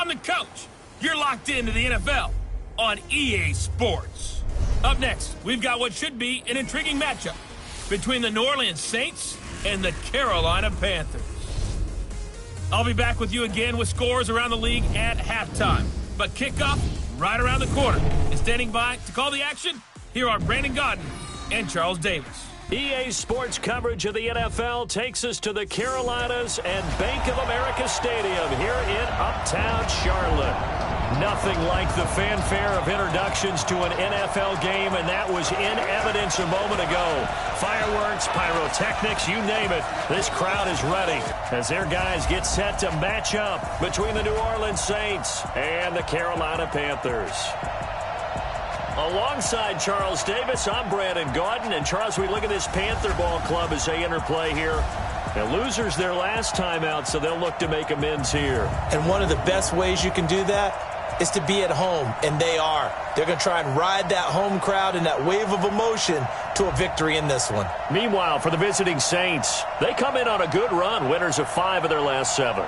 I'm the coach. You're locked into the NFL on EA Sports. Up next, we've got what should be an intriguing matchup between the New Orleans Saints and the Carolina Panthers. I'll be back with you again with scores around the league at halftime. But kickoff right around the corner. And standing by to call the action, here are Brandon Gaudin and Charles Davis. EA Sports coverage of the NFL takes us to the Carolinas and Bank of America Stadium here in Uptown Charlotte. Nothing like the fanfare of introductions to an NFL game, and that was in evidence a moment ago. Fireworks, pyrotechnics, you name it. This crowd is ready as their guys get set to match up between the New Orleans Saints and the Carolina Panthers. Alongside Charles Davis, I'm Brandon Gaudin. And Charles, we look at this Panther ball club as they interplay here. The losers their last time out, so they'll look to make amends here. And one of the best ways you can do that is to be at home, and they are. They're going to try and ride that home crowd and that wave of emotion to a victory in this one. Meanwhile, for the visiting Saints, they come in on a good run, winners of 5 of their last 7.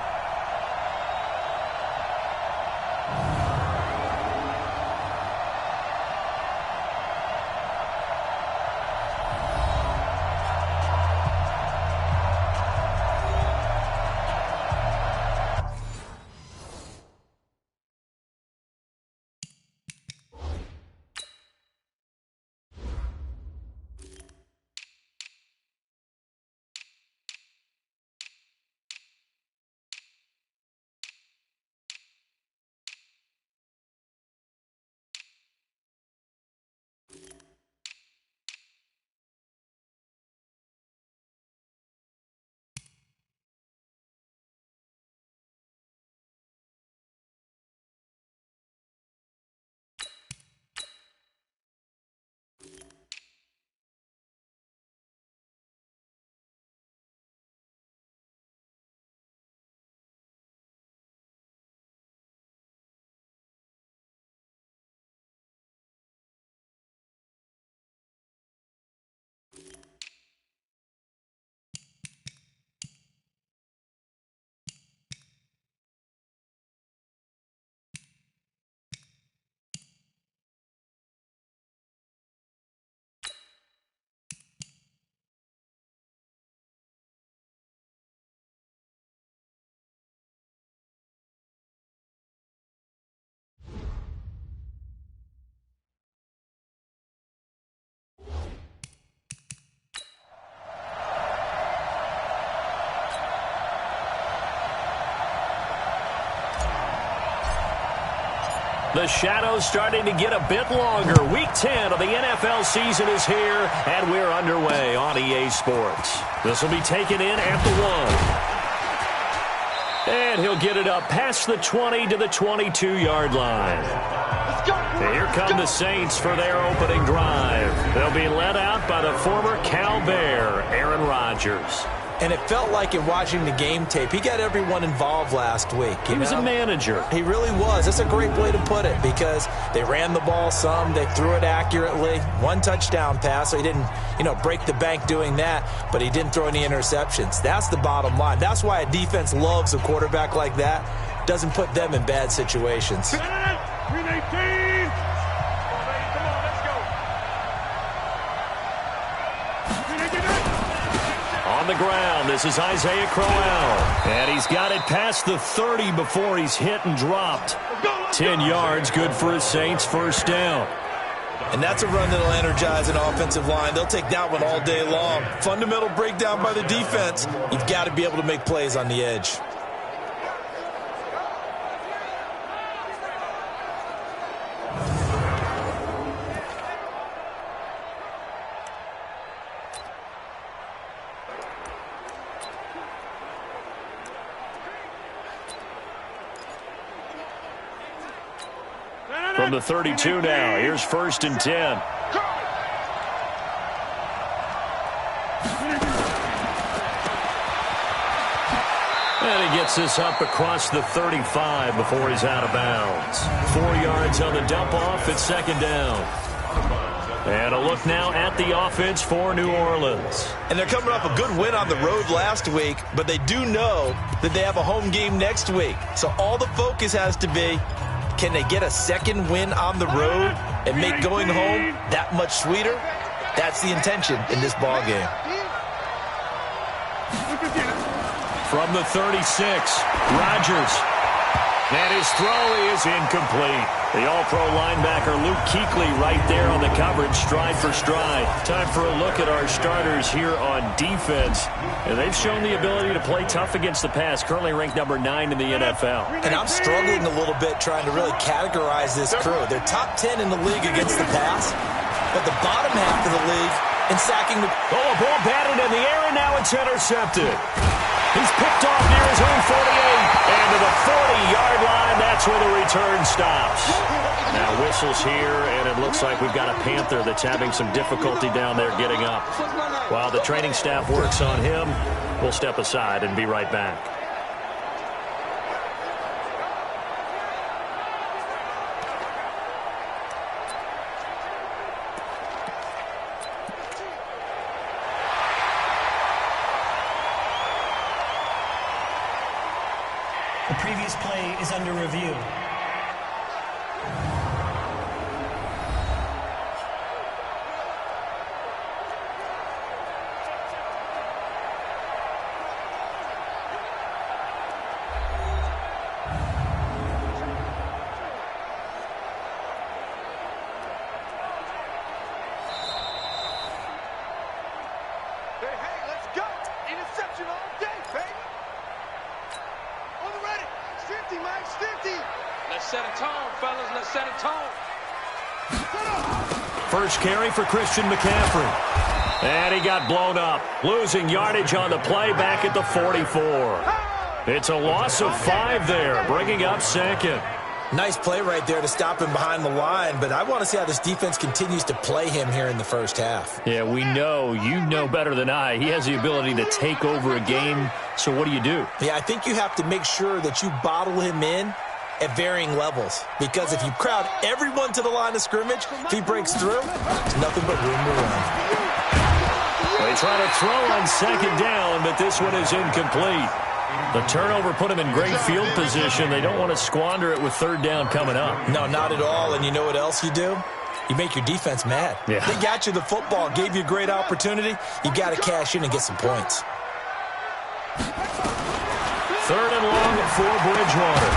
The shadow's starting to get a bit longer. Week 10 of the NFL season is here, and we're underway on EA Sports. This will be taken in at the 1. And he'll get it up past the 20 to the 22-yard line. And here come the Saints for their opening drive. They'll be led out by the former Cal Bear, Aaron Rodgers. And it felt like in watching the game tape, he got everyone involved last week. He was a manager. He really was. That's a great way to put it because they ran the ball some. They threw it accurately. 1 touchdown pass, so he didn't, break the bank doing that, but he didn't throw any interceptions. That's the bottom line. That's why a defense loves a quarterback like that. Doesn't put them in bad situations. 319. On the ground, this is Isaiah Crowell. And he's got it past the 30 before he's hit and dropped. 10 yards, good for a Saints first down. And that's a run that'll energize an offensive line. They'll take that one all day long. Fundamental breakdown by the defense. You've got to be able to make plays on the edge. From the 32 now, here's 1st and 10. And he gets this up across the 35 before he's out of bounds. 4 yards on the dump off at 2nd down. And a look now at the offense for New Orleans. And they're coming off a good win on the road last week, but they do know that they have a home game next week. So all the focus has to be, can they get a second win on the road and make going home that much sweeter? That's the intention in this ball game. From the 36, Rodgers. And his throw is incomplete. The all-pro linebacker Luke Kuechly right there on the coverage, stride for stride. Time for a look at our starters here on defense. And they've shown the ability to play tough against the pass, currently ranked number 9 in the NFL. And I'm struggling a little bit trying to really categorize this crew. They're top 10 in the league against the pass, but the bottom half of the league in sacking the... Oh, a ball batted in the air, and now it's intercepted. He's picked off near his own 48, and to the 40-yard line, that's where the return stops. Now whistles here, and it looks like we've got a Panther that's having some difficulty down there getting up. While the training staff works on him, we'll step aside and be right back. The previous play is under review. Hey, let's go! Interception all day, baby! On the ready! 50, Max, 50! Let's set a tone, fellas. Let's set a tone. First carry for Christian McCaffrey. And he got blown up, losing yardage on the play back at the 44. It's a loss of 5 there, bringing up second. Nice play right there to stop him behind the line, but I want to see how this defense continues to play him here in the first half. Yeah, we know. You know better than I. He has the ability to take over a game, so what do you do? Yeah, I think you have to make sure that you bottle him in at varying levels, because if you crowd everyone to the line of scrimmage, if he breaks through, there's nothing but room to run. They try to throw on second down, but this one is incomplete. The turnover put him in great field position. They don't want to squander it with third down coming up. No, not at all. And you know what else you do? You make your defense mad. Yeah. They got you the football, gave you a great opportunity. You got to cash in and get some points. Third and long for Bridgewater.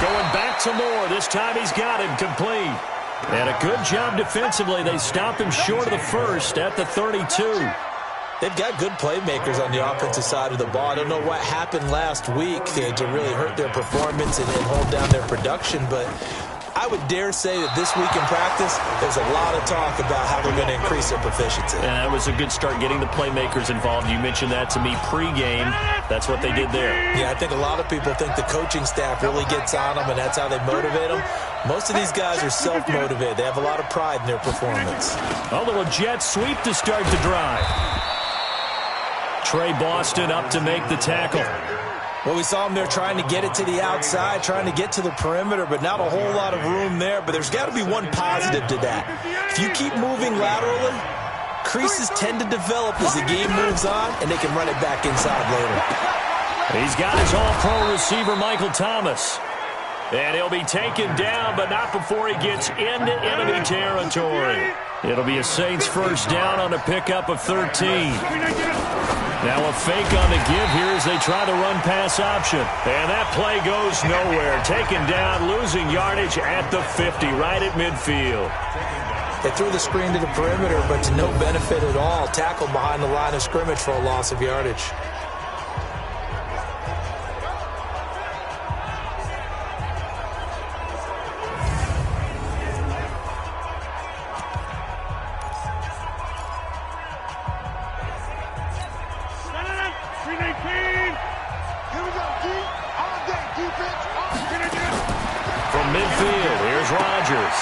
Going back to Moore. This time he's got it complete. And a good job defensively. They stop him short of the first at the 32. They've got good playmakers on the offensive side of the ball. I don't know what happened last week to really hurt their performance and hold down their production, but I would dare say that this week in practice, there's a lot of talk about how they're going to increase their proficiency. And that was a good start, getting the playmakers involved. You mentioned that to me pregame. That's what they did there. Yeah, I think a lot of people think the coaching staff really gets on them, and that's how they motivate them. Most of these guys are self-motivated. They have a lot of pride in their performance. A little jet sweep to start the drive. Trey Boston up to make the tackle. Well, we saw him there trying to get it to the outside, trying to get to the perimeter, but not a whole lot of room there. But there's got to be one positive to that. If you keep moving laterally, creases tend to develop as the game moves on, and they can run it back inside later. He's got his all-pro receiver, Michael Thomas. And he'll be taken down, but not before he gets into enemy territory. It'll be a Saints first down on a pickup of 13. Now a fake on the give here as they try the run-pass option. And that play goes nowhere. Taken down, losing yardage at the 50, right at midfield. They threw the screen to the perimeter, but to no benefit at all. Tackled behind the line of scrimmage for a loss of yardage. From midfield, here's Rodgers.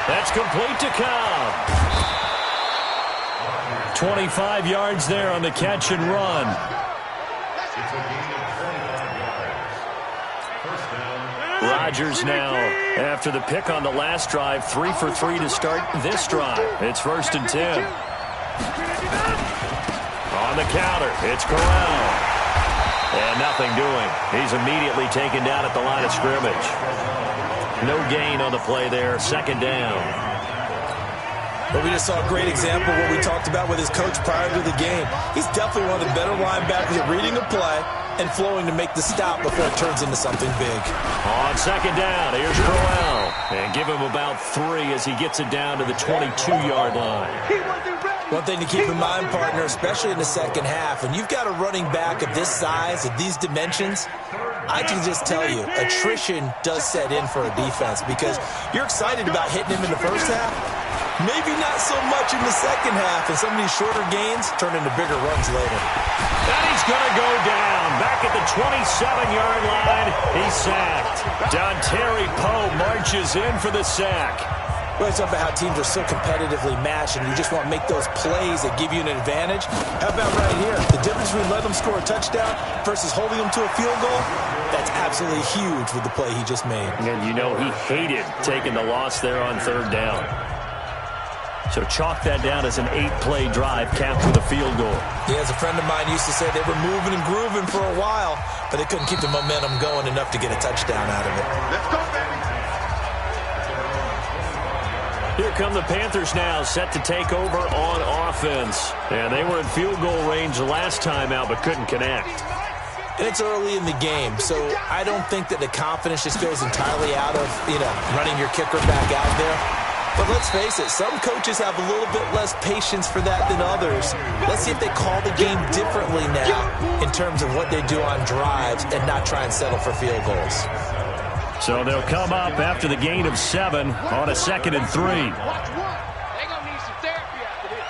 That's complete to Cobb. 25 yards there on the catch and run. Rodgers now, after the pick on the last drive, 3 for 3 to start this drive. It's 1st and 10. On the counter, it's Corral. And nothing doing. He's immediately taken down at the line of scrimmage. No gain on the play there. 2nd down. But we just saw a great example of what we talked about with his coach prior to the game. He's definitely one of the better linebackers at reading a play and flowing to make the stop before it turns into something big. On 2nd down, here's Corral. And give him about 3 as he gets it down to the 22-yard line. One thing to keep in mind, partner, especially in the second half, when you've got a running back of this size, of these dimensions, I can just tell you, attrition does set in for a defense because you're excited about hitting him in the first half. Maybe not so much in the second half, and some of these shorter gains turn into bigger runs later. And he's going to go down. Back at the 27-yard line, he's sacked. Dontari Poe marches in for the sack. Well, it's about how teams are so competitively matched, and you just want to make those plays that give you an advantage. How about right here? The difference between letting them score a touchdown versus holding them to a field goal, that's absolutely huge with the play he just made. And you know he hated taking the loss there on 3rd down. So chalk that down as an 8-play drive capped with a field goal. Yeah, as a friend of mine used to say, they were moving and grooving for a while, but they couldn't keep the momentum going enough to get a touchdown out of it. Let's go, baby. Here come the Panthers now, set to take over on offense. And they were in field goal range last time out, but couldn't connect. And it's early in the game, so I don't think that the confidence just goes entirely out of, running your kicker back out there. But let's face it, some coaches have a little bit less patience for that than others. Let's see if they call the game differently now in terms of what they do on drives and not try and settle for field goals. So they'll come up after the gain of 7 on a 2nd and 3. They're going to need some therapy after this.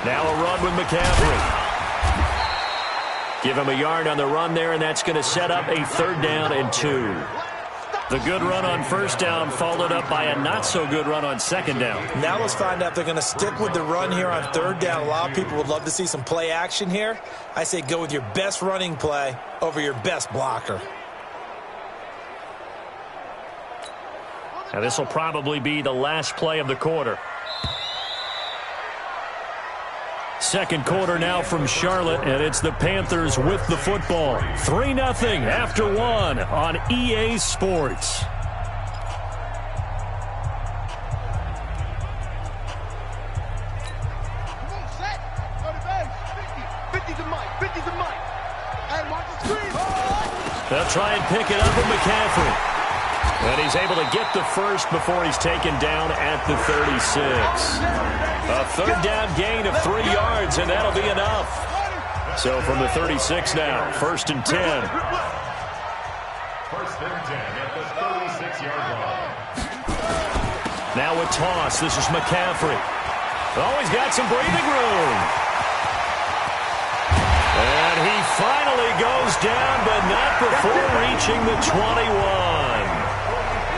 Now a run with McCaffrey. Give him a yard on the run there, and that's going to set up a 3rd down and 2. The good run on 1st down followed up by a not-so-good run on 2nd down. Now let's find out if they're going to stick with the run here on 3rd down. A lot of people would love to see some play action here. I say go with your best running play over your best blocker. Now this will probably be the last play of the quarter. 2nd quarter now from Charlotte, and it's the Panthers with the football. 3-0 after 1 on EA Sports. Come on, set. Go to base. 50. 50's a mic. 50's a mic. And watch the screen. They'll try and pick it up with McCaffrey. And he's able to get the first before he's taken down at the 36. A 3rd down gain of 3 yards, and that'll be enough. So from the 36 now, 1st and 10. 1st and 10 at the 36-yard line. Now a toss. This is McCaffrey. Oh, he's got some breathing room. And he finally goes down, but not before reaching the 21.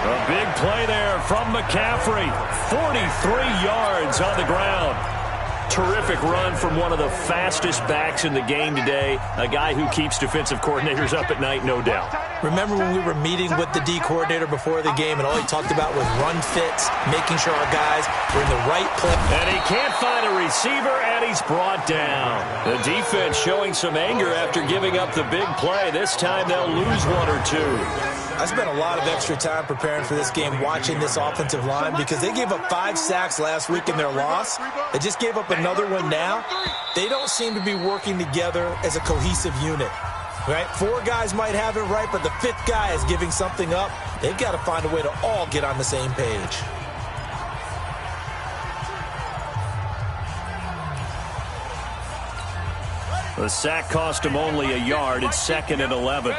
A big play there from McCaffrey. 43 yards on the ground. Terrific run from one of the fastest backs in the game today. A guy who keeps defensive coordinators up at night, no doubt. Remember when we were meeting with the D coordinator before the game and all he talked about was run fits, making sure our guys were in the right place. And he can't find a receiver, and he's brought down. The defense showing some anger after giving up the big play. This time they'll lose 1 or 2. I spent a lot of extra time preparing for this game watching this offensive line because they gave up 5 sacks last week in their loss. They just gave up another one now. They don't seem to be working together as a cohesive unit. Right? 4 guys might have it right, but the 5th guy is giving something up. They've got to find a way to all get on the same page. The sack cost him only a yard. It's 2nd and 11.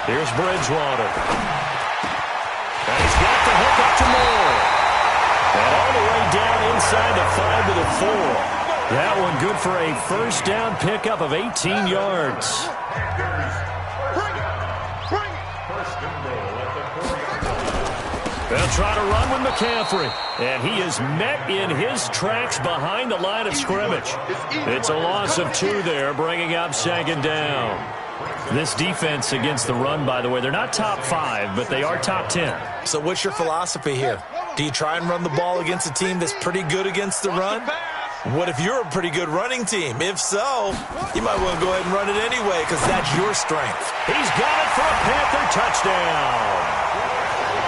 Here's Bridgewater. And he's got the hook up to Moore. And all the way down inside the 5 to the 4. That one good for a 1st down pickup of 18 yards. They'll try to run with McCaffrey. And he is met in his tracks behind the line of scrimmage. It's a loss of 2 there, bringing up 2nd down. This defense against the run, by the way, they're not top 5, but they are top 10. So what's your philosophy here? Do you try and run the ball against a team that's pretty good against the run? What if you're a pretty good running team? If so, you might want to go ahead and run it anyway because that's your strength. He's got it for a Panther touchdown.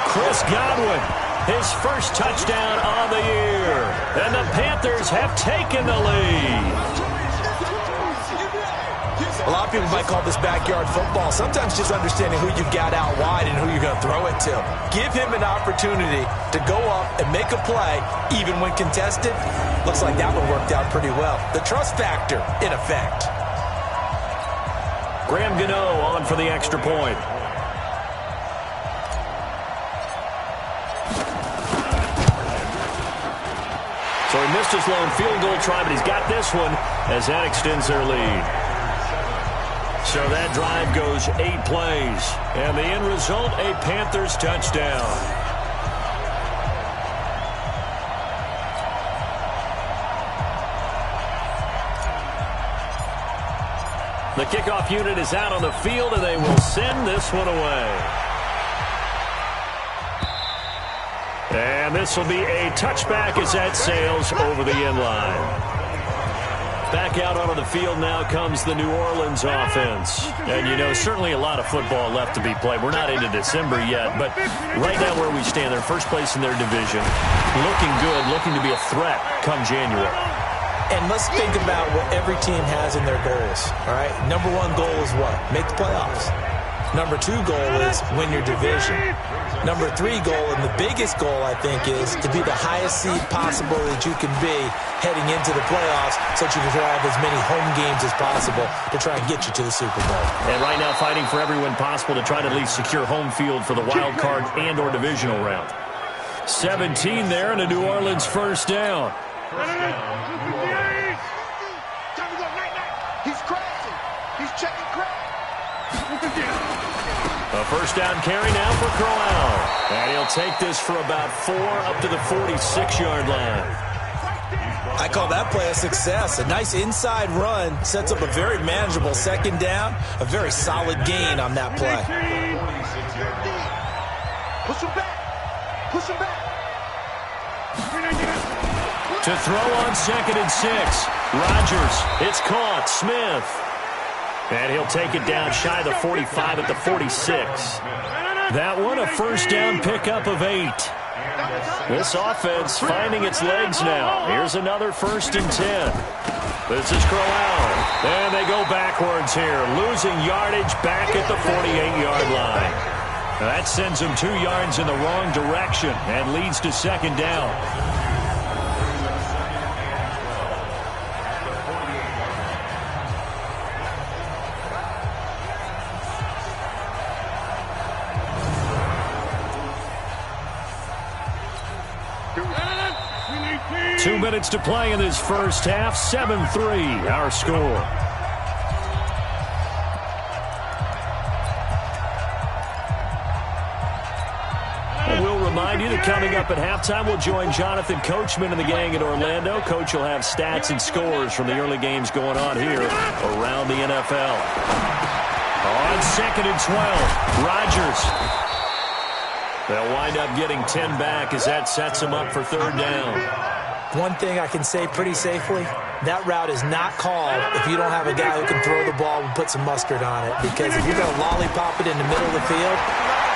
Chris Godwin, his first touchdown on the year. And the Panthers have taken the lead. A lot of people might call this backyard football. Sometimes just understanding who you've got out wide and who you're going to throw it to. Give him an opportunity to go up and make a play, even when contested. Looks like that one worked out pretty well. The trust factor, in effect. Graham Gano on for the extra point. So he missed his lone field goal try, but he's got this one as that extends their lead. So that drive goes 8 plays. And the end result, a Panthers touchdown. The kickoff unit is out on the field, and they will send this one away. And this will be a touchback as that sails over the end line. Back out onto the field now comes the New Orleans offense. And, you know, certainly a lot of football left to be played. We're not into December yet, but right now where we stand, they're first place in their division. Looking good, looking to be a threat come January. And let's think about what every team has in their goals, all right? Number 1 goal is what? Make the playoffs. Number 2 goal is win your division. Number 3 goal, and the biggest goal, I think, is to be the highest seed possible that you can be heading into the playoffs so that you can have as many home games as possible to try and get you to the Super Bowl. And right now fighting for every win possible to try to at least secure home field for the wild card and or divisional round. 17 there and a New Orleans first down. He's crashing. He's checking crack. A first down carry now for Crowell. And he'll take this for about 4 up to the 46-yard line. I call that play a success. A nice inside run sets up a very manageable 2nd down. A very solid gain on that play. Push him back. Push him back. To throw on 2nd and 6. Rodgers. It's caught. Smith. And he'll take it down shy of the 45 at the 46. That one a first down pickup of 8. This offense finding its legs now. Here's another 1st and 10. This is Crowell. And they go backwards here. Losing yardage back at the 48-yard line. That sends them 2 yards in the wrong direction and leads to 2nd down. Two minutes to play in this first half. 7-3, our score. And we'll remind you that coming up at halftime, we'll join Jonathan Coachman and the gang in Orlando. Coach will have stats and scores from the early games going on here around the NFL. On 2nd and 12, Rodgers. They'll wind up getting 10 back as that sets them up for 3rd down. One thing I can say pretty safely, that route is not called if you don't have a guy who can throw the ball and put some mustard on it. Because if you're going to lollipop it in the middle of the field,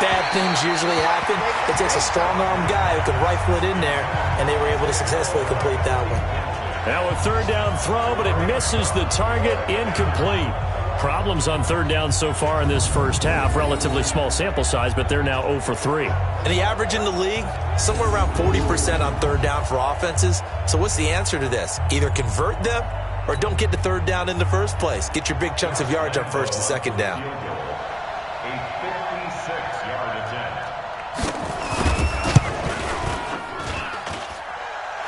bad things usually happen. It takes a strong-arm guy who can rifle it in there, and they were able to successfully complete that one. Now a 3rd down throw, but it misses the target, incomplete. Problems on 3rd down so far in this first half. Relatively small sample size, but they're now 0 for 3. And the average in the league, somewhere around 40% on 3rd down for offenses. So what's the answer to this? Either convert them or don't get to 3rd down in the first place. Get your big chunks of yards on 1st and 2nd down. A 56-yard attempt.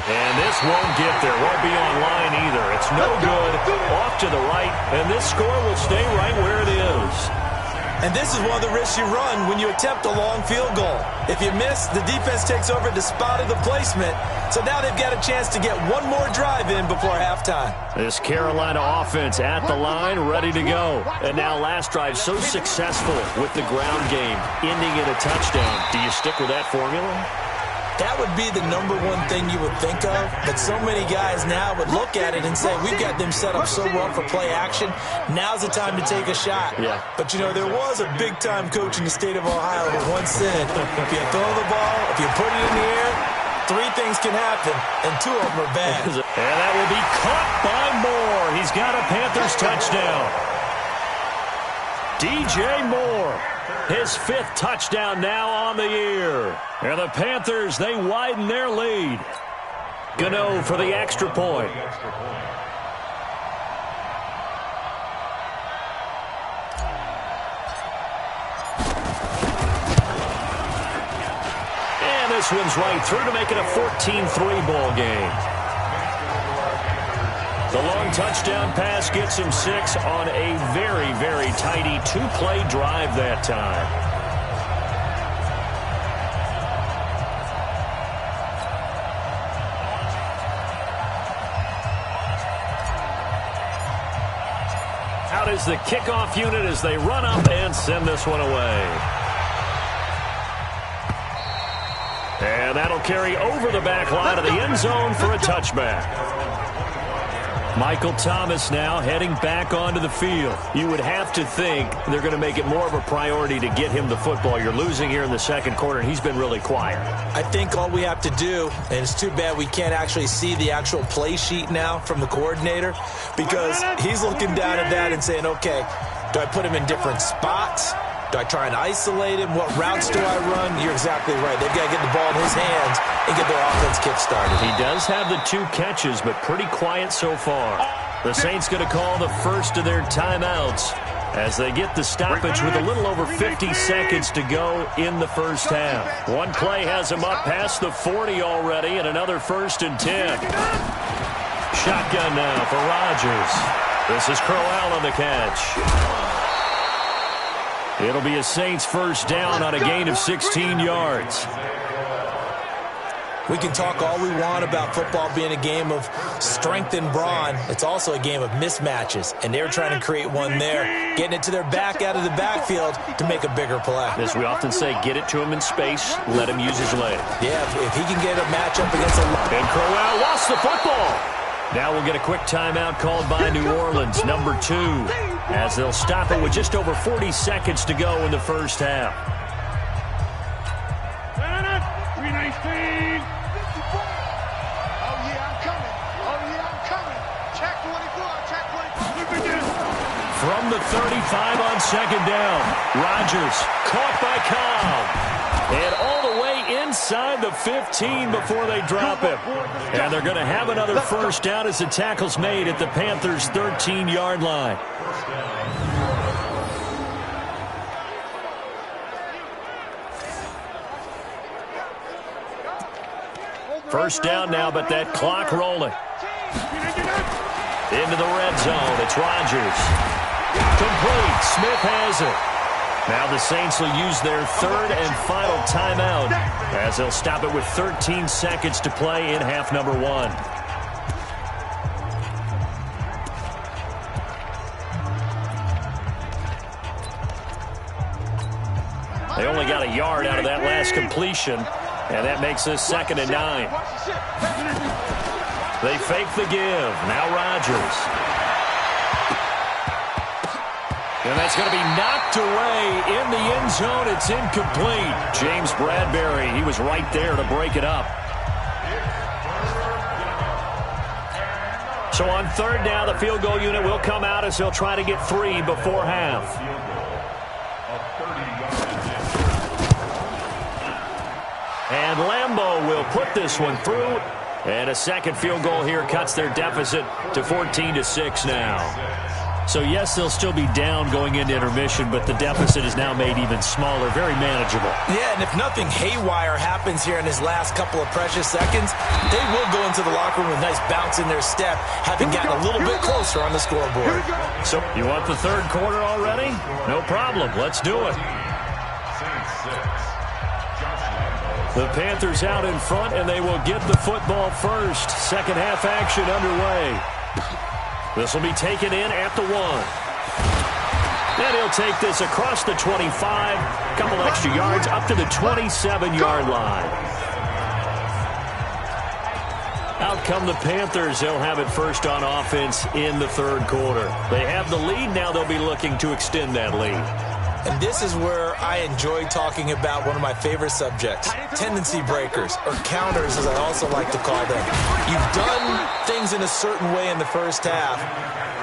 And this won't get there. Won't be online either. It's no good. Off to the right. And this score will stay right where it is. And this is one of the risks you run when you attempt a long field goal. If you miss, the defense takes over the spot of the placement. So now they've got a chance to get one more drive in before halftime. This Carolina offense at the line, ready to go. And now last drive so successful with the ground game, ending in a touchdown. Do you stick with that formula? That would be the number one thing you would think of, but so many guys now would look at it and say, we've got them set up so well for play action, now's the time to take a shot. Yeah. But, you know, there was a big-time coach in the state of Ohio who once said, if you throw the ball, if you put it in the air, 3 things can happen, and 2 of them are bad. And that will be caught by Moore. He's got a Panthers touchdown. DJ Moore, his 5th touchdown now on the year. And the Panthers, they widen their lead. Gano for the extra point. And this one's right through to make it a 14-3 ball game. The long touchdown pass gets him 6 on a very, very tidy 2-play drive that time. Out is the kickoff unit as they run up and send this one away. And that'll carry over the back line of the end zone for a touchback. Michael Thomas now heading back onto the field. You would have to think they're going to make it more of a priority to get him the football. You're losing here in the second quarter, and he's been really quiet. I think all we have to do, and it's too bad we can't actually see the actual play sheet now from the coordinator, because he's looking down at that and saying, okay, do I put him in different spots? Do I try and isolate him? What routes do I run? You're exactly right. They've got to get the ball in his hands and get their offense kick-started. He does have the 2 catches, but pretty quiet so far. The Saints going to call the first of their timeouts as they get the stoppage with a little over 50 seconds to go in the first half. One play has him up past the 40 already, and another 1st and 10. Shotgun now for Rodgers. This is Crowell on the catch. It'll be a Saints first down on a gain of 16 yards. We can talk all we want about football being a game of strength and brawn. It's also a game of mismatches, and they're trying to create one there, getting it to their back out of the backfield to make a bigger play. As we often say, get it to him in space, let him use his leg. Yeah, if he can get a matchup against a... And Crowell lost the football. Now we'll get a quick timeout called by New Orleans, number 2, as they'll stop it with just over 40 seconds to go in the first half. 319. Oh, yeah, I'm coming. Oh, yeah, I'm coming. Check 24, check 24. From the 35 on second down, Rodgers caught by Cobb. And all the way inside the 15 before they drop him. And they're going to have another first down as the tackle's made at the Panthers' 13-yard line. First down now, but that clock rolling. Into the red zone. It's Rodgers. Complete. Smith has it. Now the Saints will use their 3rd and final timeout as they'll stop it with 13 seconds to play in half number 1. They only got a yard out of that last completion, and that makes this 2nd and 9. They fake the give. Now Rodgers. And that's going to be knocked away in the end zone. It's incomplete. James Bradbury, he was right there to break it up. So on 3rd down, the field goal unit will come out as they'll try to get 3 before half. And Lambeau will put this one through. And a second field goal here cuts their deficit to 14-6 now. So, yes, they'll still be down going into intermission, but the deficit is now made even smaller, very manageable. Yeah, and if nothing haywire happens here in his last couple of precious seconds, they will go into the locker room with a nice bounce in their step, having gotten a little bit closer on the scoreboard. So, you want the third quarter already? No problem. Let's do it. The Panthers out in front, and they will get the football first. Second half action underway. This will be taken in at the 1. And he'll take this across the 25. A couple extra yards up to the 27-yard line. Out come the Panthers. They'll have it first on offense in the third quarter. They have the lead. Now they'll be looking to extend that lead. And this is where I enjoy talking about one of my favorite subjects, tendency breakers, or counters as I also like to call them. You've done things in a certain way in the first half,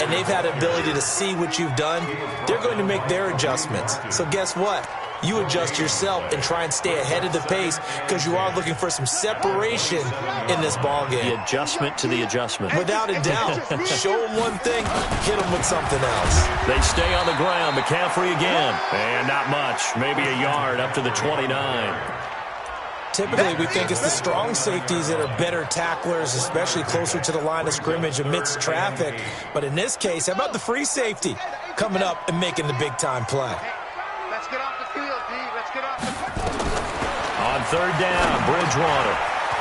and they've had the ability to see what you've done. They're going to make their adjustments. So guess what? You adjust yourself and try and stay ahead of the pace because you are looking for some separation in this ball game. The adjustment to the adjustment. Without a doubt. Show them one thing, hit them with something else. They stay on the ground. McCaffrey again. And not much. Maybe a yard up to the 29. Typically, we think it's the strong safeties that are better tacklers, especially closer to the line of scrimmage amidst traffic. But in this case, how about the free safety coming up and making the big-time play? Let's get off the field, D. Let's get off the field. On third down, Bridgewater.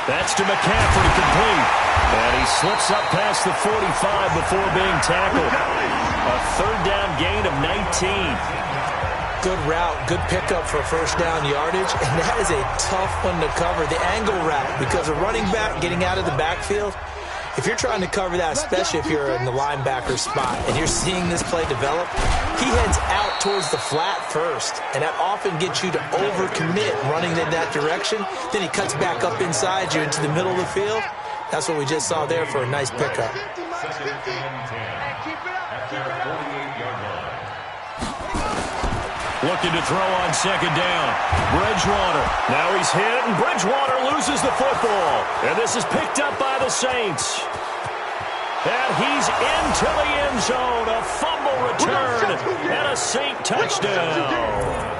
That's to McCaffrey, complete. And he slips up past the 45 before being tackled. A third down gain of 19. Good route, good pickup for first down yardage, and that is a tough one to cover, the angle route, because a running back getting out of the backfield, if you're trying to cover that, especially if you're in the linebacker spot and you're seeing this play develop, he heads out towards the flat first, and that often gets you to overcommit running in that direction. Then he cuts back up inside you into the middle of the field. That's what we just saw there for a nice pickup. Looking to throw on second down. Bridgewater. Now he's hit, and Bridgewater loses the football. And this is picked up by the Saints. And he's into the end zone. A fumble return and a Saint touchdown.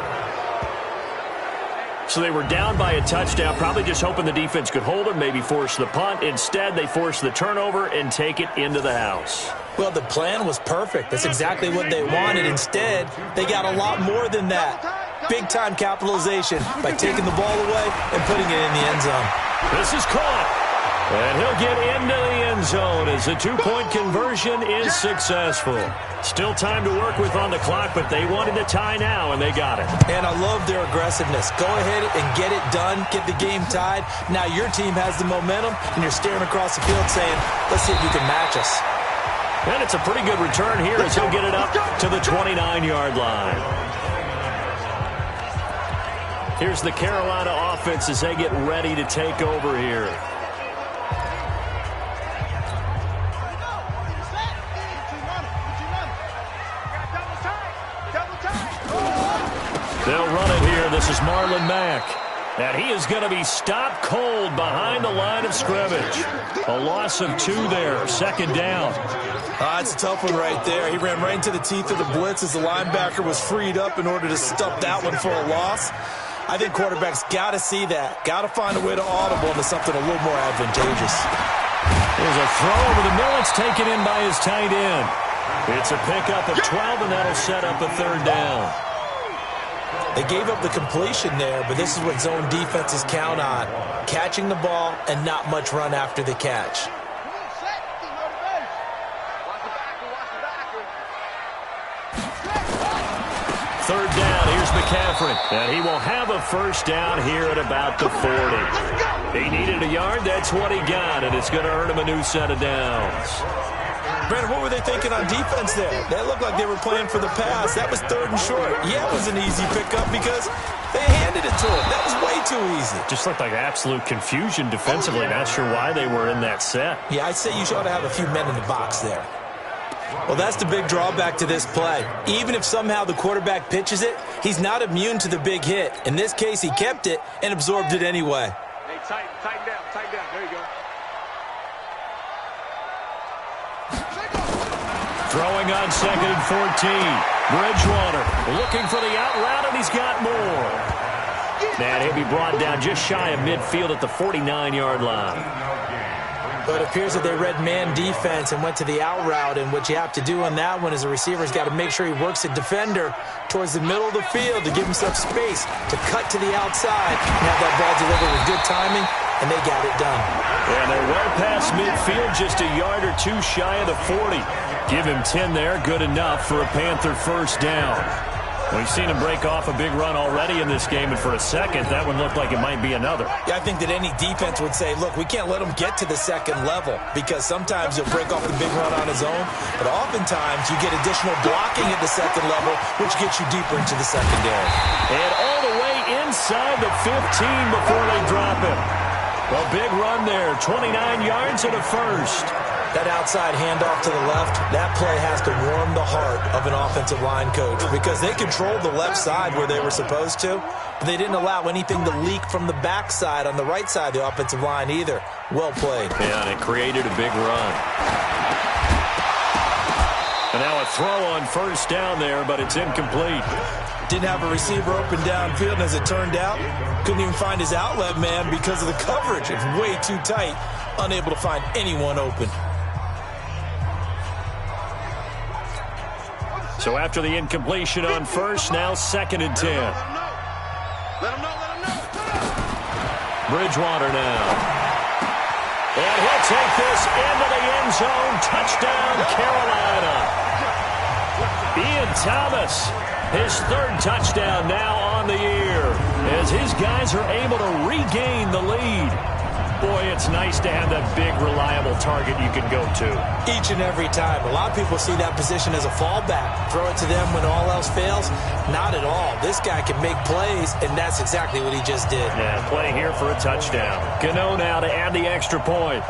So they were down by a touchdown, probably just hoping the defense could hold them, maybe force the punt. Instead, they force the turnover and take it into the house. Well, the plan was perfect. That's exactly what they wanted. Instead, they got a lot more than that. Big-time capitalization by taking the ball away and putting it in the end zone. This is caught. And he'll get into the end zone as the two-point conversion is successful. Still time to work with on the clock, but they wanted to tie now, and they got it. And I love their aggressiveness. Go ahead and get it done, get the game tied. Now your team has the momentum, and you're staring across the field saying, let's see if you can match us. And it's a pretty good return here as he'll get it up to the 29-yard line. Here's the Carolina offense as they get ready to take over here. They'll run it here. This is Marlon Mack. And he is going to be stopped cold behind the line of scrimmage. A loss of 2 there. Second down. It's a tough one right there. He ran right into the teeth of the blitz as the linebacker was freed up in order to stop that one for a loss. I think quarterbacks got to see that. Got to find a way to audible into something a little more advantageous. There's a throw over the middle. It's taken in by his tight end. It's a pickup of 12, and that'll set up a third down. They gave up the completion there, but this is what zone defenses count on. Catching the ball and not much run after the catch. Third down, here's McCaffrey. And he will have a first down here at about the 40. He needed a yard, that's what he got, and it's going to earn him a new set of downs. Brandon, what were they thinking on defense there? They looked like they were playing for the pass. That was third and short. Yeah, it was an easy pickup because they handed it to him. That was way too easy. Just looked like absolute confusion defensively. Not sure why they were in that set. Yeah, I'd say you ought to have a few men in the box there. Well, that's the big drawback to this play. Even if somehow the quarterback pitches it, he's not immune to the big hit. In this case, he kept it and absorbed it anyway. Hey, tighten down. There you go. Throwing on 2nd and 14. Bridgewater looking for the out route, and he's got more. And he'll be brought down just shy of midfield at the 49-yard line. But it appears that they read man defense and went to the out route, and what you have to do on that one is the receiver's got to make sure he works a defender towards the middle of the field to give himself space to cut to the outside and have that ball delivered with good timing, and they got it done. And they're well past midfield, just a yard or two shy of the 40. Give him 10 there, good enough for a Panther first down. We've seen him break off a big run already in this game, and for a second, that one looked like it might be another. Yeah, I think that any defense would say, look, we can't let him get to the second level, because sometimes he'll break off the big run on his own, but oftentimes you get additional blocking at the second level, which gets you deeper into the secondary. And all the way inside the 15 before they drop him. A big run there, 29 yards and a first. That outside handoff to the left, that play has to warm the heart of an offensive line coach, because they controlled the left side where they were supposed to, but they didn't allow anything to leak from the backside on the right side of the offensive line either. Well played. Yeah, and it created a big run. And now a throw on first down there, but it's incomplete. Didn't have a receiver open downfield, and as it turned out, couldn't even find his outlet man because of the coverage. It's way too tight, unable to find anyone open. So after the incompletion on first, now 2nd and 10. Bridgewater now. And he'll take this into the end zone. Touchdown, Carolina. Ian Thomas, his 3rd touchdown now on the year, as his guys are able to regain the lead. Boy, it's nice to have that big, reliable target you can go to. Each and every time. A lot of people see that position as a fallback. Throw it to them when all else fails. Not at all. This guy can make plays, and that's exactly what he just did. Yeah, play here for a touchdown. Gano now to add the extra point.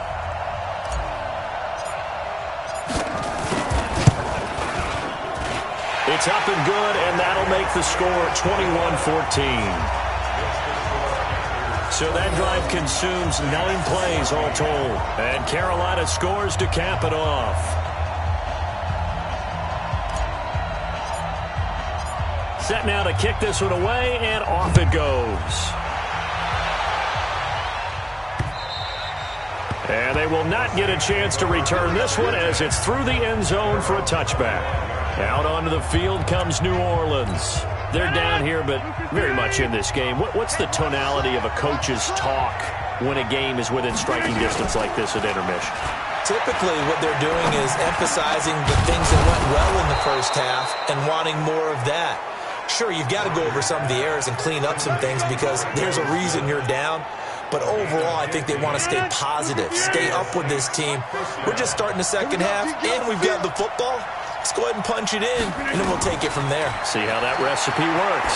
It's up and good, and that'll make the score 21-14. So that drive consumes 9 plays all told. And Carolina scores to cap it off. Set now to kick this one away, and off it goes. And they will not get a chance to return this one, as it's through the end zone for a touchback. Out onto the field comes New Orleans. They're down here, but very much in this game. What's the tonality of a coach's talk when a game is within striking distance like this at intermission? Typically, what they're doing is emphasizing the things that went well in the first half and wanting more of that. Sure, you've got to go over some of the errors and clean up some things because there's a reason you're down. But overall, I think they want to stay positive, stay up with this team. We're just starting the second half, and we've got the football. Let's go ahead and punch it in, and then we'll take it from there. See how that recipe works.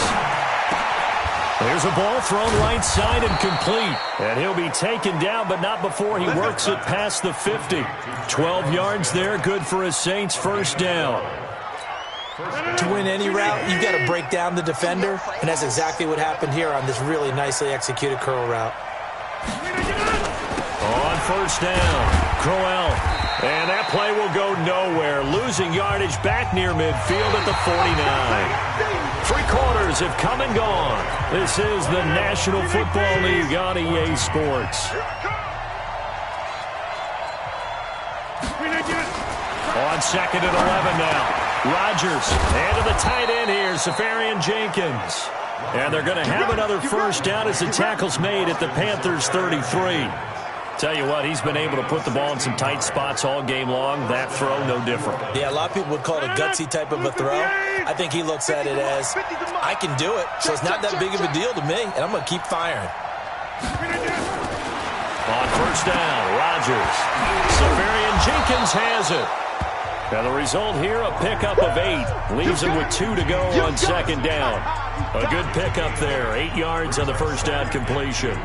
There's a ball thrown right side and complete. And he'll be taken down, but not before he works it past the 50. 12 yards there, good for his Saints first down. To win any route, you've got to break down the defender, and that's exactly what happened here on this really nicely executed curl route. On first down, Crowell. And that play will go nowhere. Losing yardage back near midfield at the 49. 3 quarters have come and gone. This is the National Football League on EA Sports. On 2nd and 11 now. Rodgers. And to the tight end here, Safarian Jenkins. And they're going to have another first down as the tackle's made at the Panthers' 33. Tell you what, he's been able to put the ball in some tight spots all game long. That throw, no different. Yeah, a lot of people would call it a gutsy type of a throw. I think he looks at it as, I can do it, so it's not that big of a deal to me, and I'm going to keep firing. On first down, Rodgers. Safarian Jenkins has it. And the result here, a pickup of 8. Leaves him with 2 to go on second down. A good pickup there. 8 yards on the first down completion.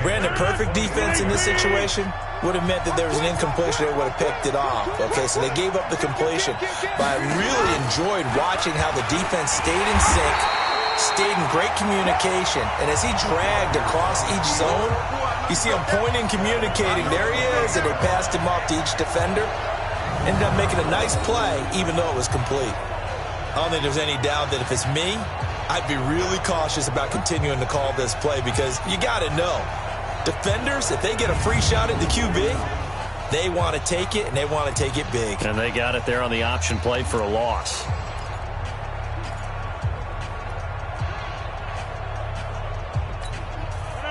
Brandon, perfect defense in this situation would have meant that there was an incompletion. They would have picked it off. Okay, so they gave up the completion. But I really enjoyed watching how the defense stayed in sync, stayed in great communication. And as he dragged across each zone, you see him pointing, communicating. There he is, and they passed him off to each defender. Ended up making a nice play, even though it was complete. I don't think there's any doubt that if it's me, I'd be really cautious about continuing to call this play because you got to know, defenders, if they get a free shot at the QB, they want to take it, and they want to take it big. And they got it there on the option play for a loss.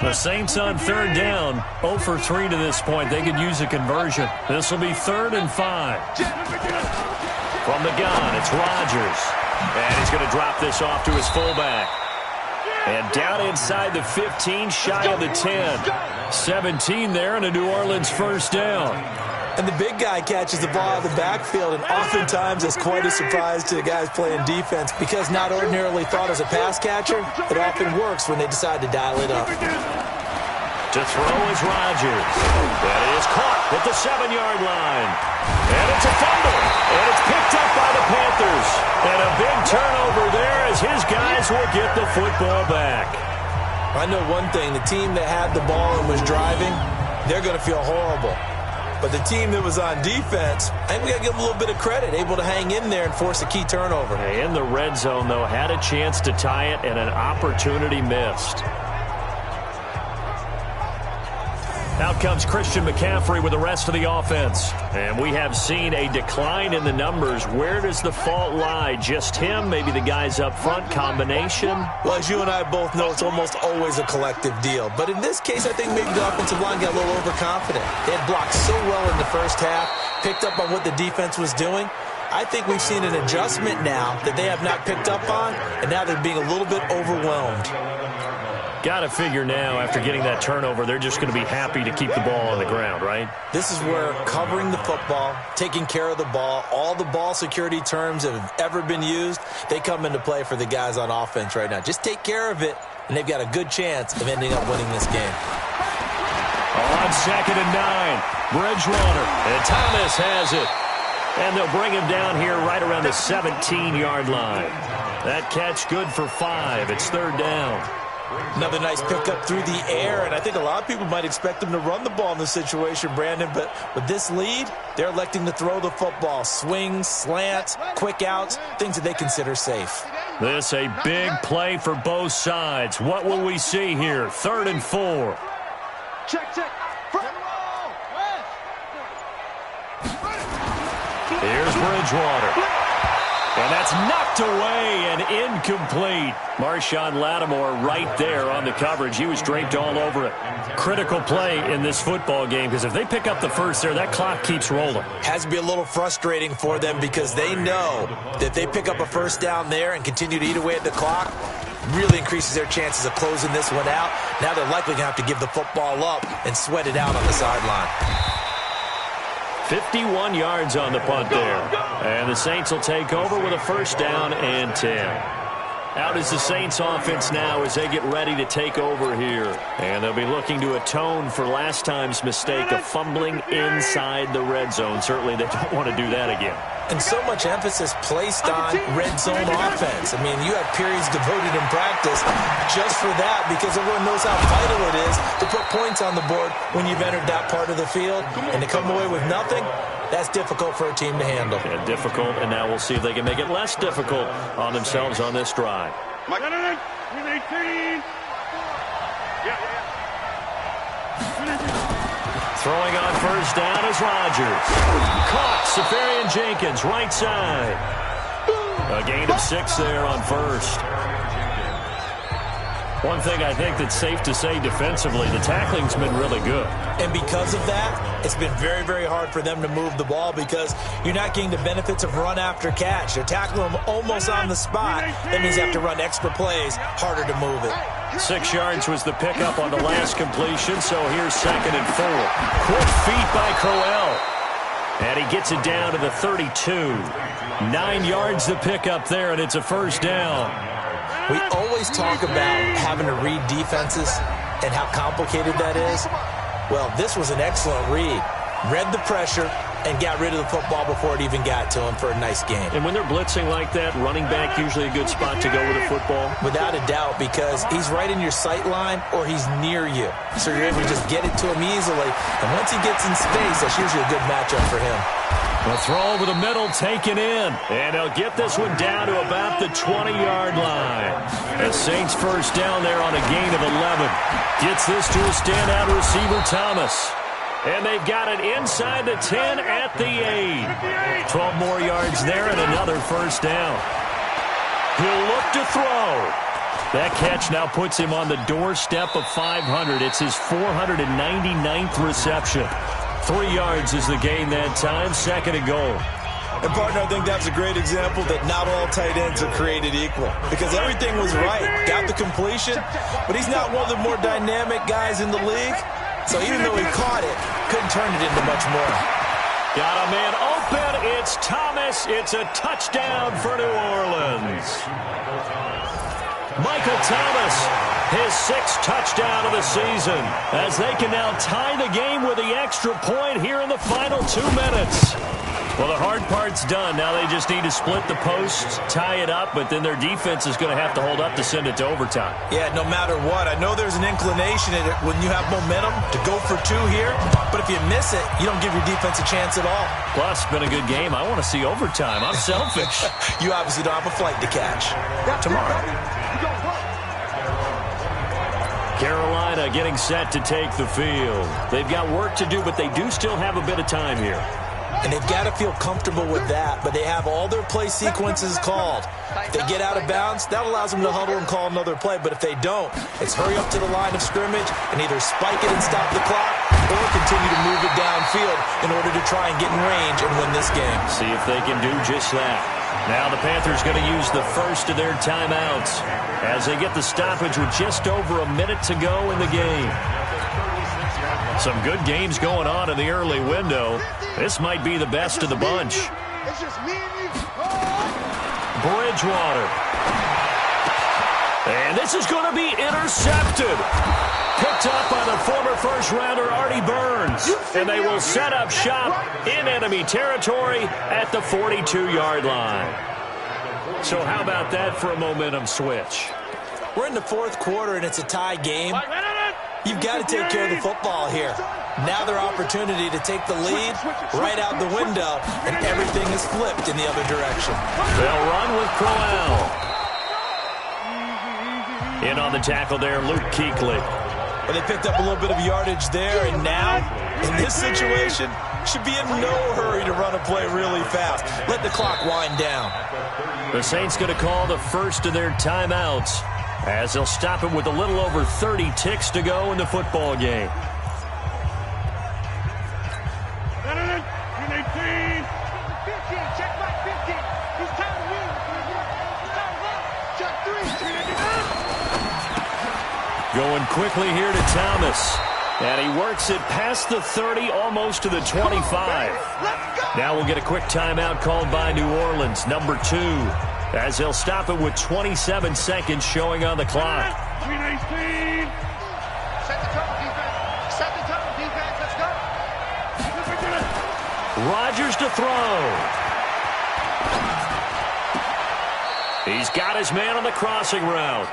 The Saints on third down, 0 for 3 to this point. They could use a conversion. This will be 3rd and 5. From the gun, it's Rodgers. And he's going to drop this off to his fullback. And down inside the 15, shy of the 10. 17 there, and a New Orleans first down. And the big guy catches the ball out of the backfield, and oftentimes it's quite a surprise to the guys playing defense because not ordinarily thought as a pass catcher, it often works when they decide to dial it up. To throw is Rodgers. That is caught at the 7-yard line. And it's a fumble. And it's picked up by the Panthers. And a big turnover there as his guys will get the football back. I know one thing. The team that had the ball and was driving, they're going to feel horrible. But the team that was on defense, I think we got to give them a little bit of credit, able to hang in there and force a key turnover. In the red zone, though, had a chance to tie it and an opportunity missed. Out comes Christian McCaffrey with the rest of the offense. And we have seen a decline in the numbers. Where does the fault lie? Just him? Maybe the guys up front? Combination? Well, as you and I both know, it's almost always a collective deal. But in this case, I think maybe the offensive line got a little overconfident. They had blocked so well in the first half, picked up on what the defense was doing. I think we've seen an adjustment now that they have not picked up on, and now they're being a little bit overwhelmed. Got to figure now, after getting that turnover, they're just going to be happy to keep the ball on the ground, right? This is where covering the football, taking care of the ball, all the ball security terms that have ever been used, they come into play for the guys on offense right now. Just take care of it, and they've got a good chance of ending up winning this game. On 2nd and 9, Bridgewater, and Thomas has it. And they'll bring him down here right around the 17-yard line. That catch good for 5. It's 3rd down. Another nice pickup through the air, and I think a lot of people might expect them to run the ball in this situation, Brandon, but with this lead, they're electing to throw the football. Swings, slants, quick outs, things that they consider safe. This a big play for both sides. What will we see here? 3rd and 4. Check. Here's Bridgewater. And that's knocked away and incomplete. Marshawn Lattimore right there on the coverage. He was draped all over it. Critical play in this football game because if they pick up the first there, that clock keeps rolling. Has to be a little frustrating for them because they know that if they pick up a first down there and continue to eat away at the clock, really increases their chances of closing this one out. Now they're likely going to have to give the football up and sweat it out on the sideline. 51 yards on the punt there. And the Saints will take over with a first down and 10. Out is the Saints offense now as they get ready to take over here. And they'll be looking to atone for last time's mistake of fumbling inside the red zone. Certainly they don't want to do that again. And so much emphasis placed on red zone offense. I mean, you have periods devoted in practice just for that because everyone knows how vital it is to put points on the board when you've entered that part of the field. And to come away with nothing, that's difficult for a team to handle. Yeah, difficult, and now we'll see if they can make it less difficult on themselves on this drive. Throwing on first down is Rodgers. Caught. Safarian-Jenkins, right side. A gain of 6 there on first. One thing I think that's safe to say defensively, the tackling's been really good. And because of that, it's been very, very hard for them to move the ball because you're not getting the benefits of run after catch. They're tackling them almost on the spot. That means they have to run extra plays, harder to move it. 6 yards was the pickup on the last completion, so here's 2nd and 4. Quick feet by Crowell. And he gets it down to the 32. 9 yards the pickup there, and it's a first down. We always talk about having to read defenses and how complicated that is. Well, this was an excellent read. Read the pressure and got rid of the football before it even got to him for a nice game. And when they're blitzing like that, running back usually a good spot to go with a football? Without a doubt, because he's right in your sight line or he's near you. So you're able to just get it to him easily. And once he gets in space, that's usually a good matchup for him. A throw over the middle taken in. And they'll get this one down to about the 20-yard line. The Saints first down there on a gain of 11. Gets this to a standout receiver, Thomas. And they've got it inside the 10 at the 8. 12 more yards there and another first down. He'll look to throw. That catch now puts him on the doorstep of 500. It's his 499th reception. 3 yards is the gain that time, second and goal. And, partner, I think that's a great example that not all tight ends are created equal. Because everything was right. Got the completion, but he's not one of the more dynamic guys in the league. So even though he caught it, couldn't turn it into much more. Got a man open. It's Thomas. It's a touchdown for New Orleans. Michael Thomas, his 6th touchdown of the season, as they can now tie the game with the extra point here in the final 2 minutes. Well, the hard part's done. Now they just need to split the posts, tie it up, but then their defense is going to have to hold up to send it to overtime. Yeah, no matter what. I know there's an inclination in it when you have momentum to go for 2 here, but if you miss it, you don't give your defense a chance at all. Plus, it's been a good game. I want to see overtime. I'm selfish. You obviously don't have a flight to catch. Tomorrow. Carolina getting set to take the field. They've got work to do, but they do still have a bit of time here. And they've got to feel comfortable with that, but they have all their play sequences called. If they get out of bounds, that allows them to huddle and call another play, but if they don't, it's hurry up to the line of scrimmage and either spike it and stop the clock or continue to move it downfield in order to try and get in range and win this game. See if they can do just that. Now the Panthers going to use the first of their timeouts as they get the stoppage with just over a minute to go in the game. Some good games going on in the early window. This might be the best of the bunch. Bridgewater. And this is going to be intercepted. Picked up by the former first-rounder Artie Burns. And they will set up shop in enemy territory at the 42-yard line. So how about that for a momentum switch? We're in the 4th quarter, and it's a tie game. You've got to take care of the football here. Now their opportunity to take the lead right out the window, and everything is flipped in the other direction. They'll run with Crowell. In on the tackle there, Luke Kuechly. Well, they picked up a little bit of yardage there, and now, in this situation, should be in no hurry to run a play really fast. Let the clock wind down. The Saints going to call the first of their timeouts, as they'll stop it with a little over 30 ticks to go in the football game. Going quickly here to Thomas. And he works it past the 30, almost to the 25. Now we'll get a quick timeout called by New Orleans, number 2. As they'll stop it with 27 seconds showing on the clock. Set the tone, defense. Set the tone, defense. Let's go. Rodgers to throw. He's got his man on the crossing route.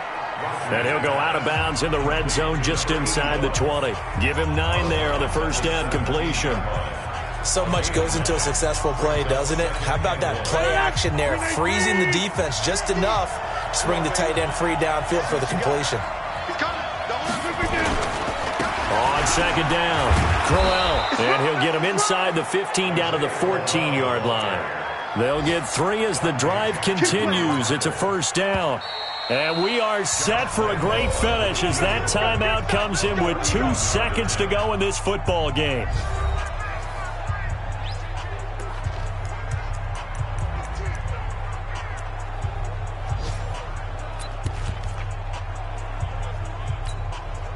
And he'll go out of bounds in the red zone just inside the 20. Give him 9 there on the first down completion. So much goes into a successful play, doesn't it? How about that play action there, freezing the defense just enough to bring the tight end free downfield for the completion. On second down, Crowell. And he'll get him inside the 15 down to the 14-yard line. They'll get 3 as the drive continues. It's a first down. And we are set for a great finish as that timeout comes in with 2 seconds to go in this football game.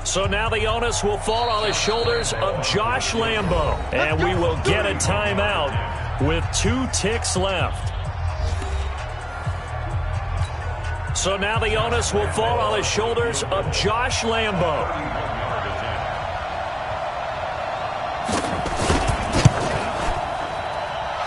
So now the onus will fall on the shoulders of Josh Lambo. And we will get a timeout with 2 ticks left. So now the onus will fall on the shoulders of Josh Lambo.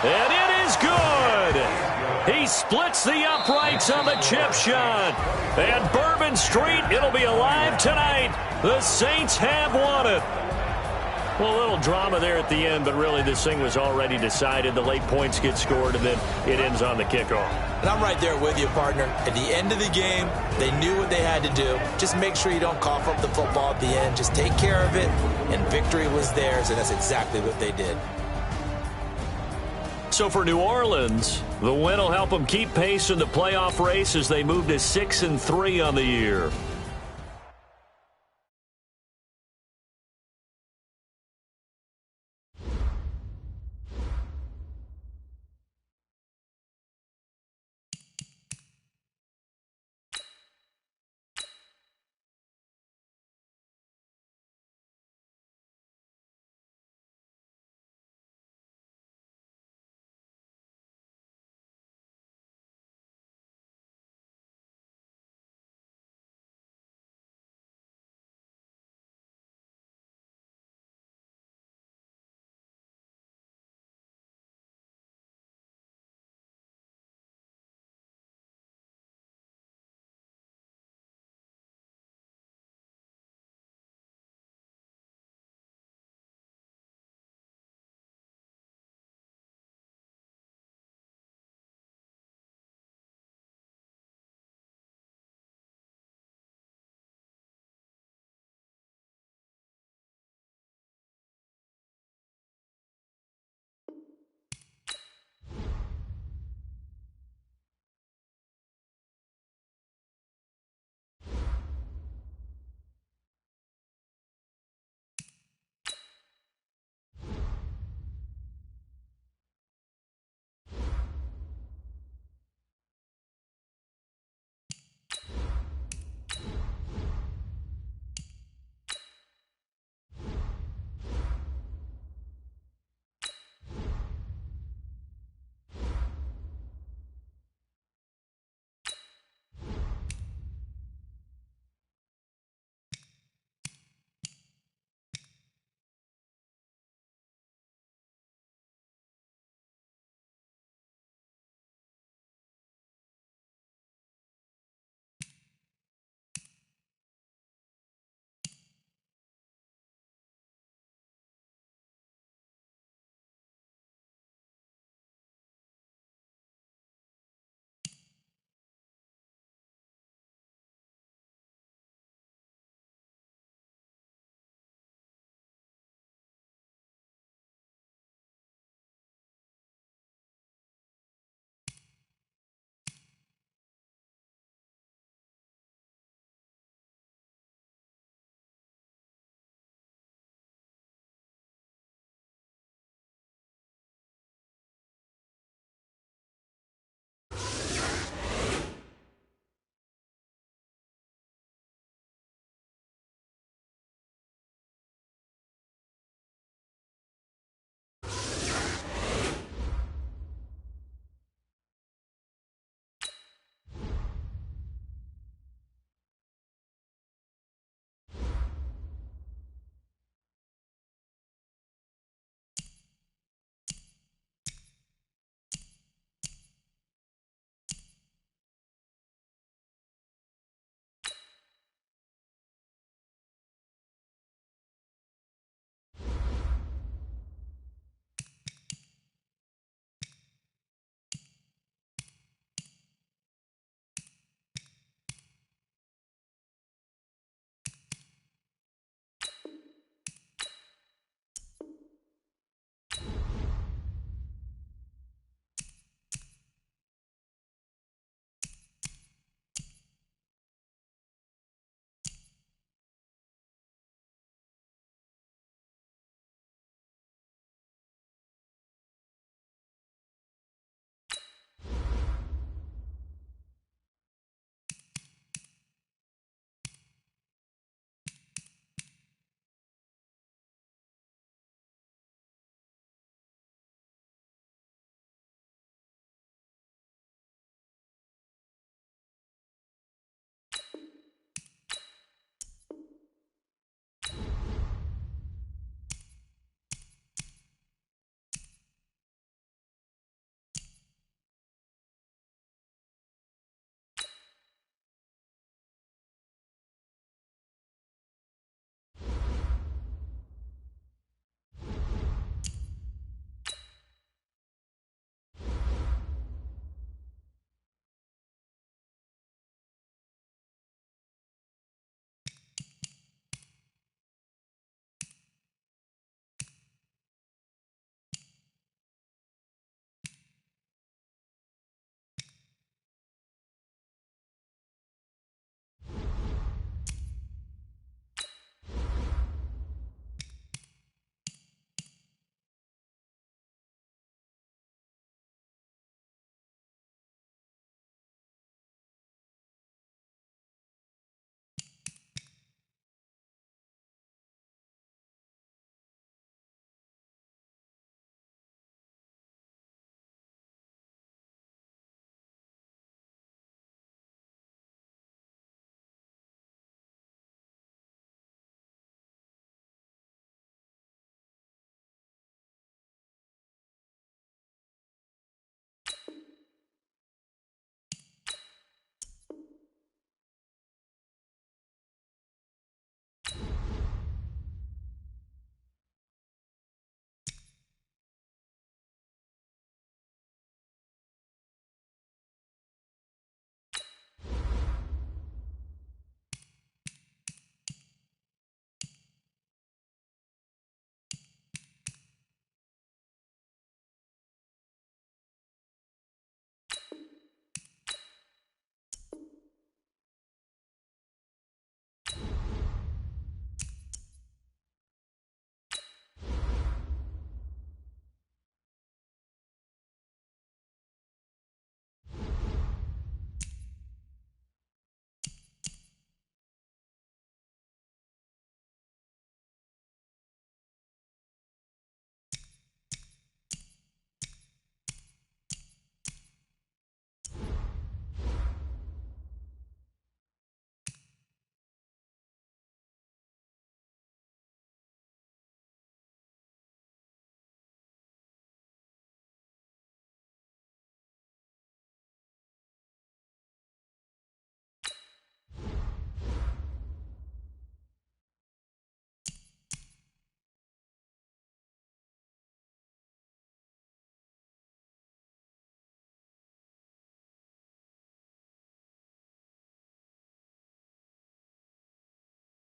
And it is good. He splits the uprights on the chip shot. And Bourbon Street, it'll be alive tonight. The Saints have won it. Well, a little drama there at the end, but really this thing was already decided. The late points get scored, and then it ends on the kickoff. And I'm right there with you, partner. At the end of the game, they knew what they had to do. Just make sure you don't cough up the football at the end. Just take care of it, and victory was theirs, and that's exactly what they did. So for New Orleans, the win will help them keep pace in the playoff race as they move to 6-3 on the year.